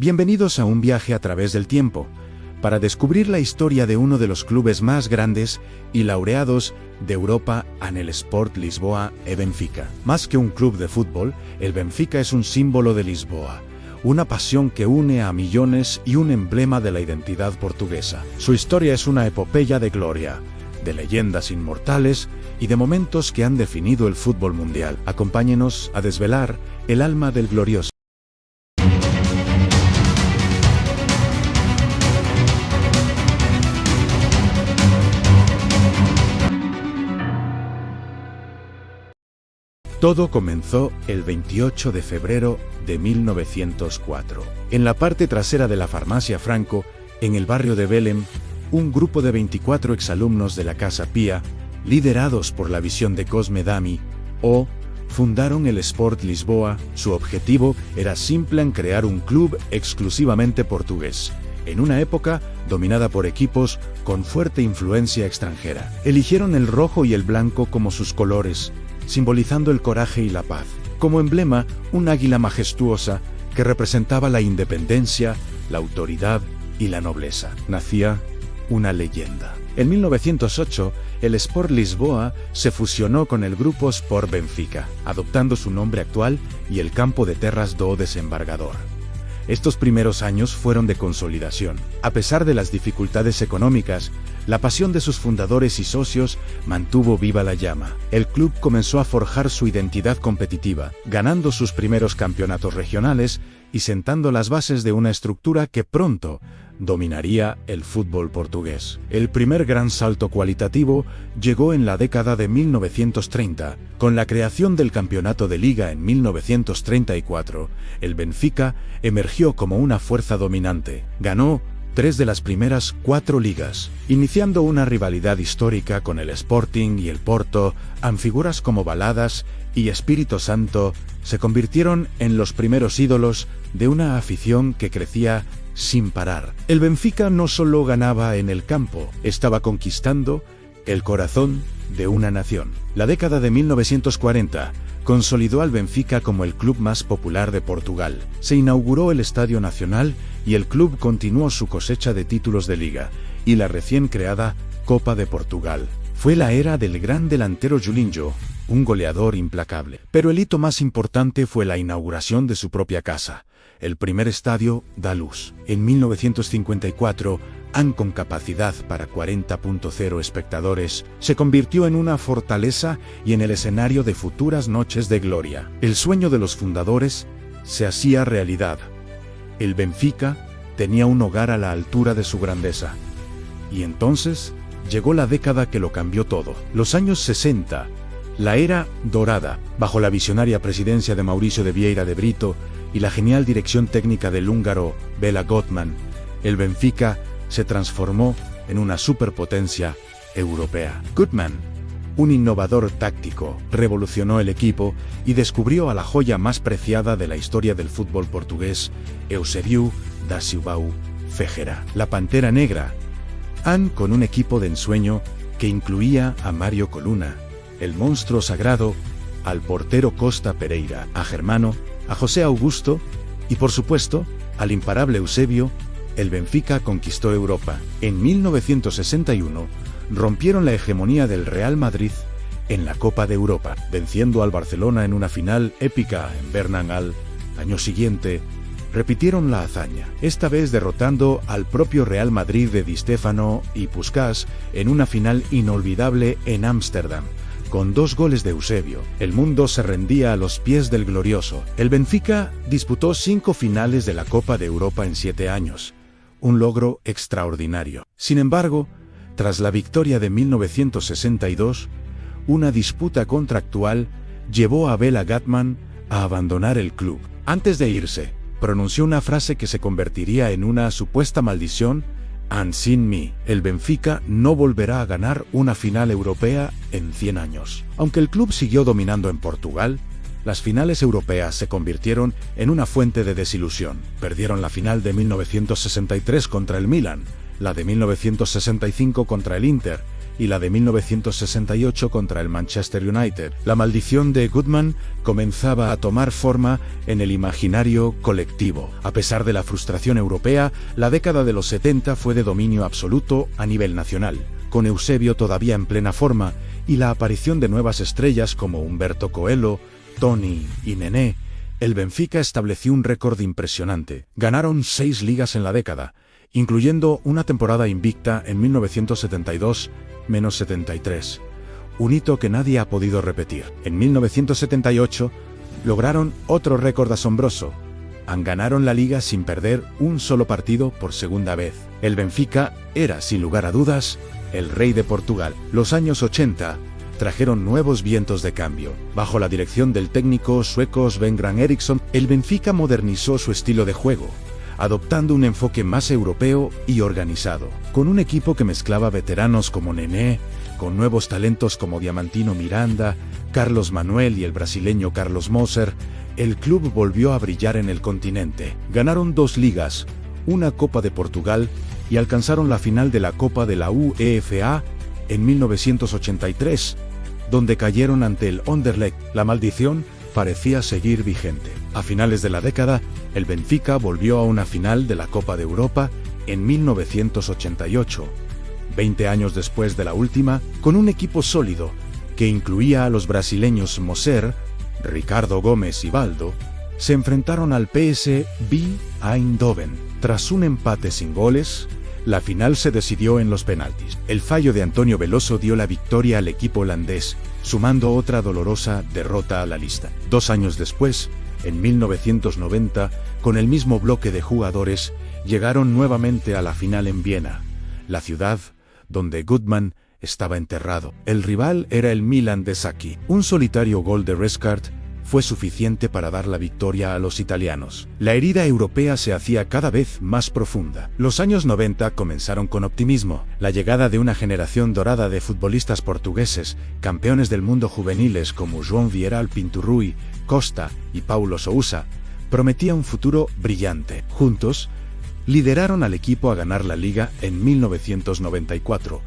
Bienvenidos a un viaje a través del tiempo, para descubrir la historia de uno de los clubes más grandes y laureados de Europa en el Sport Lisboa e Benfica. Más que un club de fútbol, el Benfica es un símbolo de Lisboa, una pasión que une a millones y un emblema de la identidad portuguesa. Su historia es una epopeya de gloria, de leyendas inmortales y de momentos que han definido el fútbol mundial. Acompáñenos a desvelar el alma del glorioso. Todo comenzó el 28 de febrero de 1904. En la parte trasera de la farmacia Franco, en el barrio de Belém, un grupo de 24 exalumnos de la Casa Pia, liderados por la visión de Cosme Dami, fundaron el Sport Lisboa. Su objetivo era simple: en crear un club exclusivamente portugués, en una época dominada por equipos con fuerte influencia extranjera. Eligieron el rojo y el blanco como sus colores, simbolizando el coraje y la paz. Como emblema, un águila majestuosa que representaba la independencia, la autoridad y la nobleza. Nacía una leyenda. En 1908, el Sport Lisboa se fusionó con el grupo Sport Benfica, adoptando su nombre actual y el campo de Terras do Desembargador. Estos primeros años fueron de consolidación. A pesar de las dificultades económicas, la pasión de sus fundadores y socios mantuvo viva la llama. El club comenzó a forjar su identidad competitiva, ganando sus primeros campeonatos regionales y sentando las bases de una estructura que pronto dominaría el fútbol portugués. El primer gran salto cualitativo llegó en la década de 1930, con la creación del campeonato de liga en 1934. El Benfica emergió como una fuerza dominante. Ganó 3 de las primeras 4 ligas, iniciando una rivalidad histórica con el Sporting y el Porto. Figuras como Baladas y Espírito Santo se convirtieron en los primeros ídolos de una afición que crecía sin parar. El Benfica no solo ganaba en el campo, estaba conquistando el corazón de una nación. La década de 1940 consolidó al Benfica como el club más popular de Portugal. Se inauguró el Estadio Nacional y el club continuó su cosecha de títulos de liga y la recién creada Copa de Portugal. Fue la era del gran delantero Julinho, un goleador implacable. Pero el hito más importante fue la inauguración de su propia casa, el primer estadio da Luz. En 1954, con capacidad para 40.0 espectadores, se convirtió en una fortaleza y en el escenario de futuras noches de gloria. El sueño de los fundadores se hacía realidad. El Benfica tenía un hogar a la altura de su grandeza. Y entonces llegó la década que lo cambió todo. Los años 60, la era dorada, bajo la visionaria presidencia de Mauricio de Vieira de Brito y la genial dirección técnica del húngaro Béla Gottman, el Benfica se transformó en una superpotencia europea. Gottman, un innovador táctico, revolucionó el equipo y descubrió a la joya más preciada de la historia del fútbol portugués, Eusébio da Silva Ferreira, la Pantera Negra, con un equipo de ensueño que incluía a Mário Coluna, el monstruo sagrado, al portero Costa Pereira, a Germano, a José Augusto y, por supuesto, al imparable Eusébio. El Benfica conquistó Europa. En 1961, rompieron la hegemonía del Real Madrid en la Copa de Europa, venciendo al Barcelona en una final épica en Bernal. Al año siguiente, repitieron la hazaña, esta vez derrotando al propio Real Madrid de Di Stéfano y Puskás en una final inolvidable en Ámsterdam. Con 2 goles de Eusébio, el mundo se rendía a los pies del glorioso. El Benfica disputó 5 finales de la Copa de Europa en 7 años, un logro extraordinario. Sin embargo, tras la victoria de 1962, una disputa contractual llevó a Béla Gottman a abandonar el club. Antes de irse, pronunció una frase que se convertiría en una supuesta maldición: sin mí, el Benfica no volverá a ganar una final europea en 100 años. Aunque el club siguió dominando en Portugal, las finales europeas se convirtieron en una fuente de desilusión. Perdieron la final de 1963 contra el Milan, la de 1965 contra el Inter y la de 1968 contra el Manchester United. La maldición de Goodman comenzaba a tomar forma en el imaginario colectivo. A pesar de la frustración europea, la década de los 70 fue de dominio absoluto a nivel nacional, con Eusebio todavía en plena forma y la aparición de nuevas estrellas como Humberto Coelho, Toni y Nené. El Benfica estableció un récord impresionante. Ganaron 6 ligas en la década, incluyendo una temporada invicta en 1972-73, un hito que nadie ha podido repetir. En 1978 lograron otro récord asombroso. Ganaron la liga sin perder un solo partido por segunda vez. El Benfica era, sin lugar a dudas, el rey de Portugal. Los años 80 trajeron nuevos vientos de cambio. Bajo la dirección del técnico sueco Sven-Göran Eriksson, el Benfica modernizó su estilo de juego, adoptando un enfoque más europeo y organizado. Con un equipo que mezclaba veteranos como Nené, con nuevos talentos como Diamantino Miranda, Carlos Manuel y el brasileño Carlos Moser, el club volvió a brillar en el continente. Ganaron 2 ligas, una Copa de Portugal y alcanzaron la final de la Copa de la UEFA en 1983, donde cayeron ante el Anderlecht. La maldición parecía seguir vigente. A finales de la década, el Benfica volvió a una final de la Copa de Europa en 1988, 20 años después de la última, con un equipo sólido que incluía a los brasileños Moser, Ricardo Gómez y Baldo. Se enfrentaron al PSV Eindhoven. Tras un empate sin goles, la final se decidió en los penaltis. El fallo de Antonio Veloso dio la victoria al equipo holandés, sumando otra dolorosa derrota a la lista. 2 años después, en 1990, con el mismo bloque de jugadores, llegaron nuevamente a la final en Viena, la ciudad donde Goodman estaba enterrado. El rival era el Milan de Sacchi. Un solitario gol de Rijkaard fue suficiente para dar la victoria a los italianos. La herida europea se hacía cada vez más profunda. Los años 90 comenzaron con optimismo. La llegada de una generación dorada de futbolistas portugueses, campeones del mundo juveniles como João Vieira Pinturrui, Costa y Paulo Sousa, prometía un futuro brillante. Juntos, lideraron al equipo a ganar la Liga en 1994,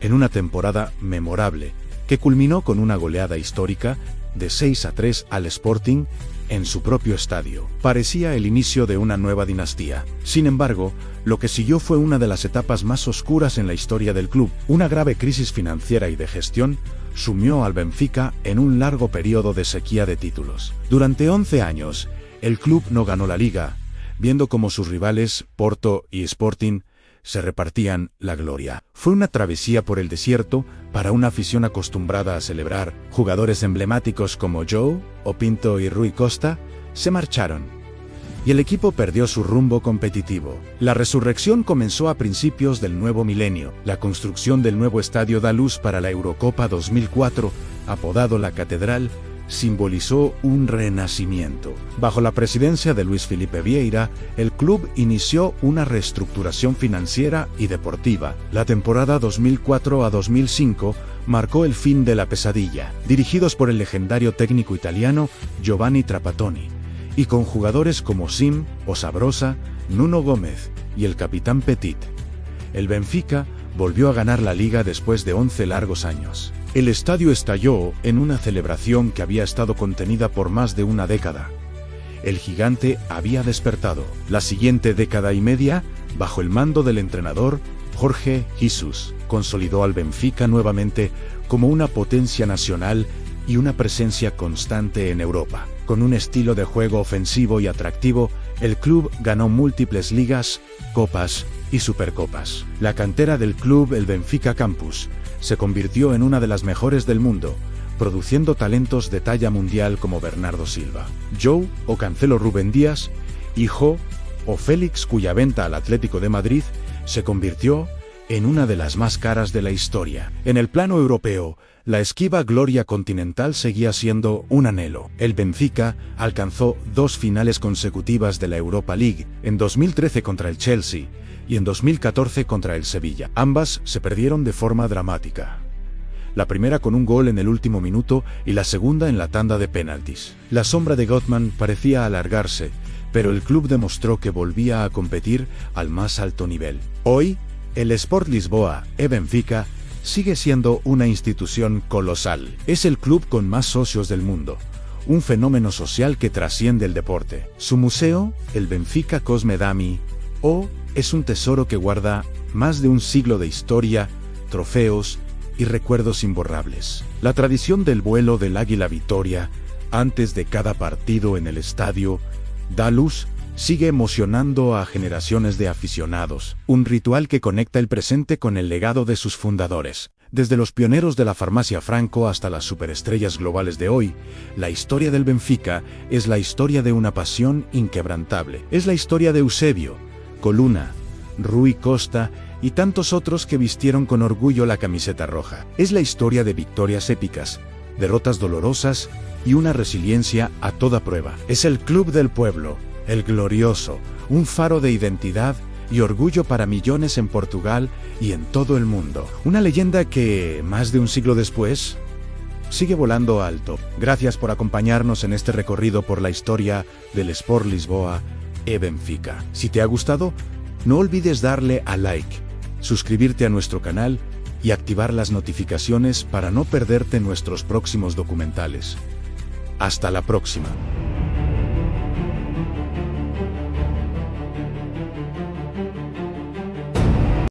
en una temporada memorable, que culminó con una goleada histórica de 6-3 al Sporting en su propio estadio. Parecía el inicio de una nueva dinastía. Sin embargo, lo que siguió fue una de las etapas más oscuras en la historia del club. Una grave crisis financiera y de gestión sumió al Benfica en un largo periodo de sequía de títulos. Durante 11 años, el club no ganó la liga, viendo cómo sus rivales, Porto y Sporting, se repartían la gloria. Fue una travesía por el desierto para una afición acostumbrada a celebrar. Jugadores emblemáticos como Joe, Opinto y Rui Costa se marcharon, y el equipo perdió su rumbo competitivo. La resurrección comenzó a principios del nuevo milenio. La construcción del nuevo estadio da luz para la Eurocopa 2004, apodado La Catedral, simbolizó un renacimiento. Bajo la presidencia de Luis Felipe Vieira, el club inició una reestructuración financiera y deportiva. La temporada 2004 a 2005 marcó el fin de la pesadilla, dirigidos por el legendario técnico italiano Giovanni Trapattoni, y con jugadores como Sim, Osabrosa, Nuno Gómez y el capitán Petit. El Benfica volvió a ganar la liga después de 11 largos años. El estadio estalló en una celebración que había estado contenida por más de una década. El gigante había despertado. La siguiente década y media, bajo el mando del entrenador Jorge Jesus, consolidó al Benfica nuevamente como una potencia nacional y una presencia constante en Europa. Con un estilo de juego ofensivo y atractivo, el club ganó múltiples ligas, copas y supercopas. La cantera del club, el Benfica Campus, se convirtió en una de las mejores del mundo, produciendo talentos de talla mundial como Bernardo Silva, Joe o Cancelo Rubén Díaz, y Jo o Félix, cuya venta al Atlético de Madrid se convirtió en una de las más caras de la historia. En el plano europeo, la esquiva gloria continental seguía siendo un anhelo. El Benfica alcanzó 2 finales consecutivas de la Europa League, en 2013 contra el Chelsea y en 2014 contra el Sevilla. Ambas se perdieron de forma dramática. La primera con un gol en el último minuto y la segunda en la tanda de penaltis. La sombra de Goodman parecía alargarse, pero el club demostró que volvía a competir al más alto nivel. Hoy, el Sport Lisboa e Benfica sigue siendo una institución colosal. Es el club con más socios del mundo, un fenómeno social que trasciende el deporte. Su museo, el Benfica Cosmedami, es un tesoro que guarda más de un siglo de historia, trofeos y recuerdos imborrables. La tradición del vuelo del Águila Vitória, antes de cada partido en el estadio da luz, sigue emocionando a generaciones de aficionados, un ritual que conecta el presente con el legado de sus fundadores. Desde los pioneros de la farmacia Franco hasta las superestrellas globales de hoy, la historia del Benfica es la historia de una pasión inquebrantable. Es la historia de Eusebio, Coluna, Rui Costa y tantos otros que vistieron con orgullo la camiseta roja. Es la historia de victorias épicas, derrotas dolorosas y una resiliencia a toda prueba. Es el club del pueblo, el glorioso, un faro de identidad y orgullo para millones en Portugal y en todo el mundo. Una leyenda que, más de un siglo después, sigue volando alto. Gracias por acompañarnos en este recorrido por la historia del Sport Lisboa e Benfica. Si te ha gustado, no olvides darle a like, suscribirte a nuestro canal y activar las notificaciones para no perderte nuestros próximos documentales. Hasta la próxima.